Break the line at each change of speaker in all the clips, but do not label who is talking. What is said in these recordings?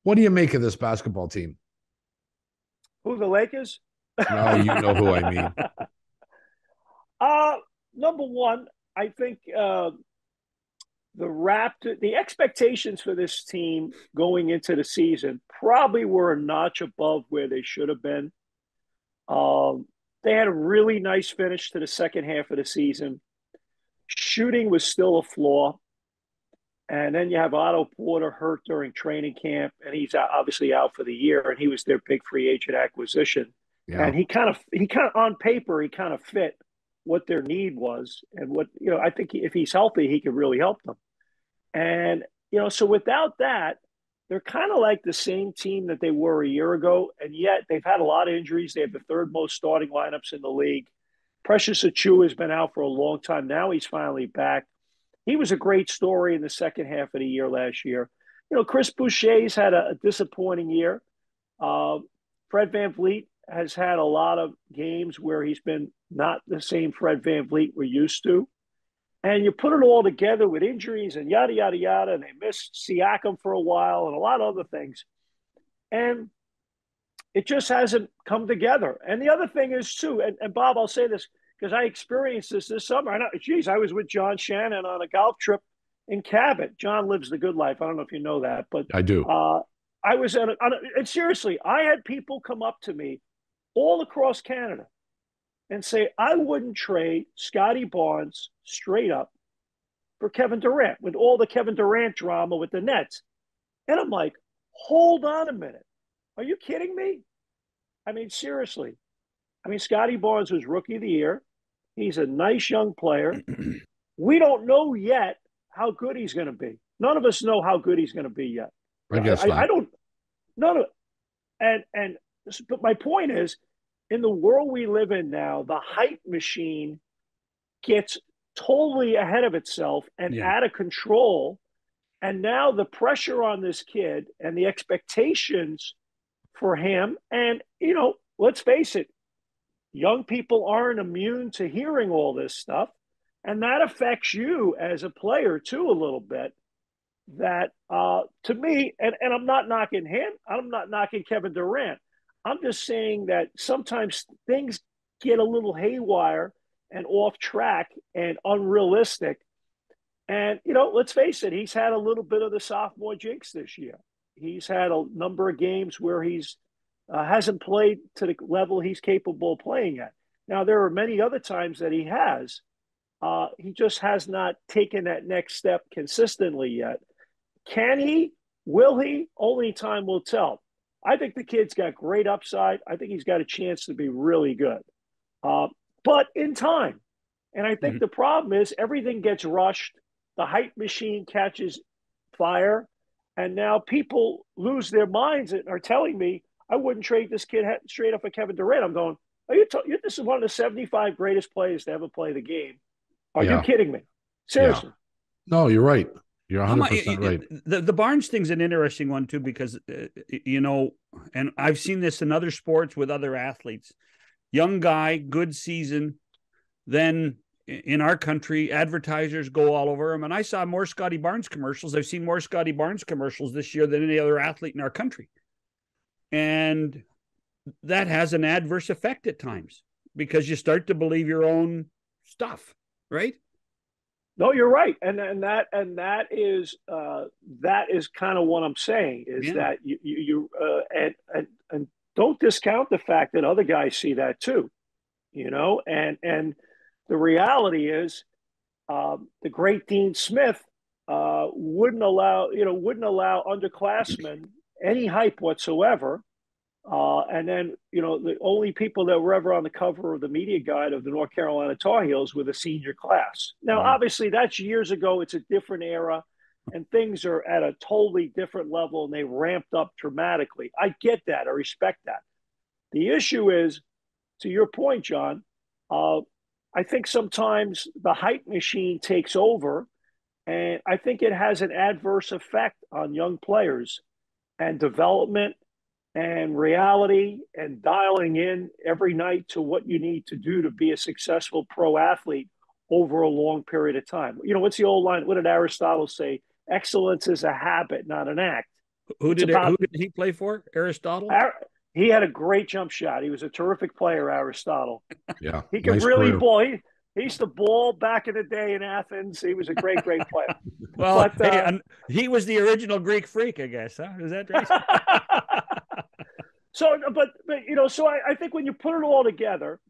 What do you make of this basketball team?
Who, the Lakers?
No, you know who I mean.
uh, Number one, I think the expectations for this team going into the season probably were a notch above where they should have been. Um, they had a really nice finish to the second half of the season. Shooting was still a flaw. And then you have Otto Porter hurt during training camp, and he's obviously out for the year. And he was their big free agent acquisition.
Yeah.
And he kind of on paper, he kind of fit what their need was, and what I think if he's healthy, he could really help them. And so without that, they're kind of like the same team that they were a year ago, and yet they've had a lot of injuries. They have the third most starting lineups in the league. Precious Achua has been out for a long time. Now he's finally back. He was a great story in the second half of the year last year. Chris Boucher's had a disappointing year. Uh, Fred VanVleet has had a lot of games where he's been not the same Fred VanVleet we're used to. And you put it all together with injuries and yada, yada, yada. And they missed Siakam for a while and a lot of other things. And it just hasn't come together. And the other thing is, too, and Bob, I'll say this because I experienced this summer. I was with John Shannon on a golf trip in Cabot. John lives the good life. I don't know if you know that, but
I do.
I was and seriously, I had people come up to me all across Canada and say, I wouldn't trade Scotty Barnes straight up for Kevin Durant with all the Kevin Durant drama with the Nets. And I'm like, hold on a minute. Are you kidding me? I mean, seriously. I mean, Scotty Barnes was rookie of the year. He's a nice young player. We don't know yet how good he's going to be. None of us know how good he's going to be yet.
I guess
I
not.
don't. None of. And but my point is, in the world we live in now, the hype machine gets totally ahead of itself and
Yeah.
out of control. And now the pressure on this kid and the expectations for him, and let's face it, young people aren't immune to hearing all this stuff. And that affects you as a player too, a little bit. That to me, and I'm not knocking him, I'm not knocking Kevin Durant. I'm just saying that sometimes things get a little haywire and off track and unrealistic. And, let's face it, he's had a little bit of the sophomore jinx this year. He's had a number of games where he's hasn't played to the level he's capable of playing at. Now, there are many other times that he has. He just has not taken that next step consistently yet. Can he? Will he? Only time will tell. I think the kid's got great upside. I think he's got a chance to be really good, uh, but in time. And I think
Mhm.
the problem is everything gets rushed. The hype machine catches fire, and now people lose their minds and are telling me I wouldn't trade this kid straight up for Kevin Durant. I'm going, this is one of the 75 greatest players to ever play the game. Are you
Yeah.
kidding me?
Yeah.
Seriously.
No, you're right. You're
How much
100% right.
the Barnes thing's an interesting one too because and I've seen this in other sports with other athletes. Young guy, good season, then in our country, advertisers go all over him. And I saw more Scotty Barnes commercials. I've seen more Scotty Barnes commercials this year than any other athlete in our country. And that has an adverse effect at times because you start to believe your own stuff, right?
No, you're right, and that is kind of what I'm saying is
Yeah.
that and don't discount the fact that other guys see that too, and the reality is the great Dean Smith wouldn't allow underclassmen any hype whatsoever. And then, the only people that were ever on the cover of the media guide of the North Carolina Tar Heels were the senior class. Now,
Wow.
obviously, that's years ago. It's a different era, and things are at a totally different level, and they ramped up dramatically. I get that. I respect that. The issue is, to your point, John, uh, I think sometimes the hype machine takes over, and I think it has an adverse effect on young players and development and reality and dialing in every night to what you need to do to be a successful pro athlete over a long period of time. What's the old line? What did Aristotle say? Excellence is a habit, not an act.
Who
It's
did it,
about
who did he play for? Aristotle?
he had a great jump shot. He was a terrific player, Aristotle.
Yeah,
He could
nice
really
career.
ball. He used to ball back in the day in Athens. He was a great player.
Well,
But
hey, he was the original Greek freak, I guess. Huh? Is that right?
so, but so I think when you put it all together,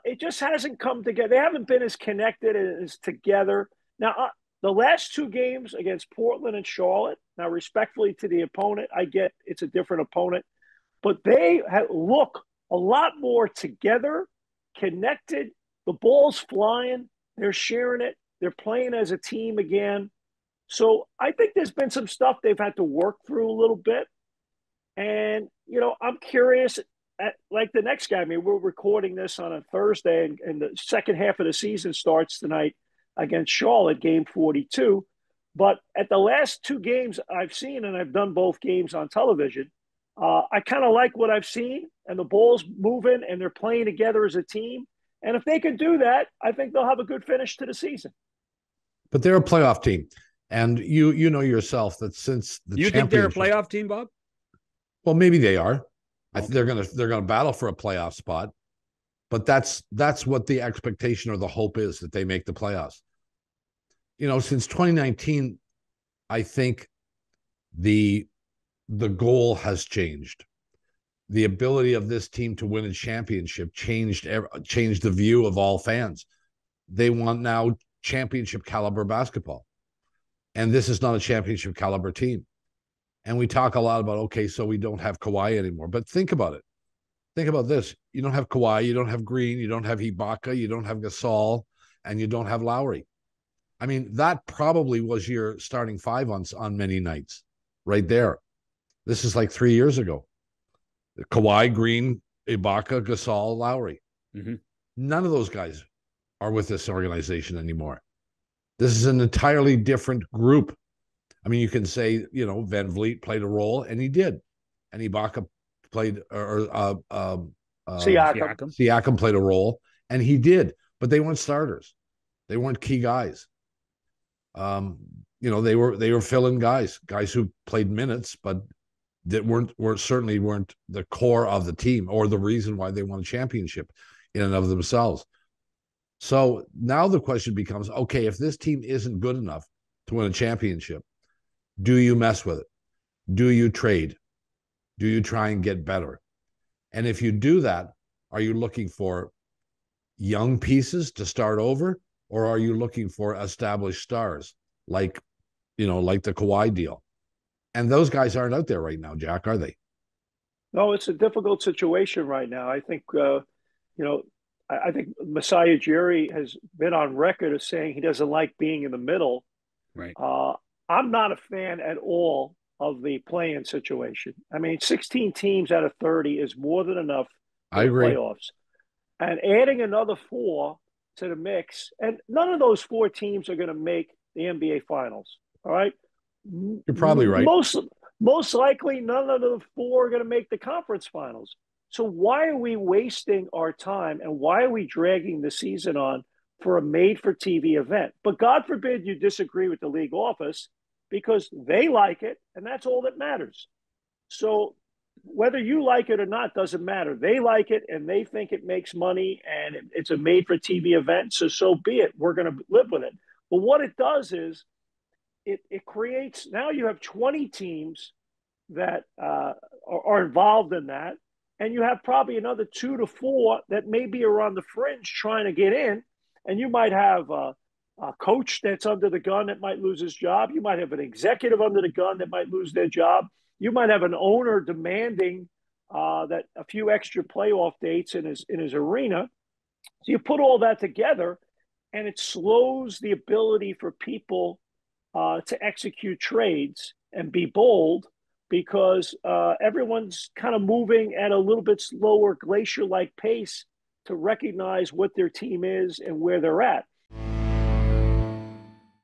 it just hasn't come together. They haven't been as connected as together. Now, the last two games against Portland and Charlotte. Now, respectfully to the opponent, I get it's a different opponent, but they look a lot more together, connected. The ball's flying. They're sharing it. They're playing as a team again. So I think there's been some stuff they've had to work through a little bit. And, I'm curious, like the next guy. I mean, we're recording this on a Thursday, and the second half of the season starts tonight against Charlotte, game 42. But at the last two games I've seen, and I've done both games on television, I kind of like what I've seen, and the ball's moving, and they're playing together as a team. And if they can do that, I think they'll have a good finish to the season.
But they're a playoff team, and you know yourself that since the
You think they're a
championship,
playoff team, Bob?
well, maybe they are. I think
Okay.
they're gonna battle for a playoff spot, but that's what the expectation or the hope is, that they make the playoffs. Since 2019, I think the goal has changed. The ability of this team to win a championship changed the view of all fans. They want now championship caliber basketball, and this is not a championship caliber team. And we talk a lot about, okay, so we don't have Kawhi anymore, but think about it. Think about this: you don't have Kawhi, you don't have Green, you don't have Ibaka, you don't have Gasol, and you don't have Lowry. I mean, that probably was your starting five on many nights, right there. This is like 3 years ago. Kawhi, Green, Ibaka, Gasol, Lowry.
Mm-hmm.
None of those guys are with this organization anymore. This is an entirely different group. I mean, you can say, Van Vliet played a role, and he did. And Ibaka played,
Siakam.
Siakam played a role, and he did. But they weren't starters. They weren't key guys. They were fill-in guys who played minutes, but that certainly weren't the core of the team or the reason why they won a championship in and of themselves. So now the question becomes, okay, if this team isn't good enough to win a championship, do you mess with it? Do you trade? Do you try and get better? And if you do that, are you looking for young pieces to start over, or are you looking for established stars like the Kawhi deal? And those guys aren't out there right now, Jack, are they?
No, it's a difficult situation right now. I think, I think Masai Ujiri has been on record as saying he doesn't like being in the middle.
Right.
I'm not a fan at all of the play-in situation. I mean, 16 teams out of 30 is more than enough for
I
the
agree.
playoffs. And adding another four to the mix, and none of those four teams are going to make the NBA Finals. All right.
You're probably right.
Most likely, none of the four are going to make the conference finals. So why are we wasting our time, and why are we dragging the season on for a made-for-TV event? But God forbid you disagree with the league office, because they like it, and that's all that matters. So whether you like it or not doesn't matter. They like it, and they think it makes money, and it's a made-for-TV event, so be it. We're going to live with it. But what it does is it creates, now you have 20 teams that are involved in that, and you have probably another 2 to 4 that maybe are on the fringe trying to get in, and you might have a coach that's under the gun that might lose his job. You might have an executive under the gun that might lose their job. You might have an owner demanding that a few extra playoff dates in his arena. So you put all that together, and it slows the ability for people to execute trades and be bold, because everyone's kind of moving at a little bit slower, glacier-like pace to recognize what their team is and where they're at.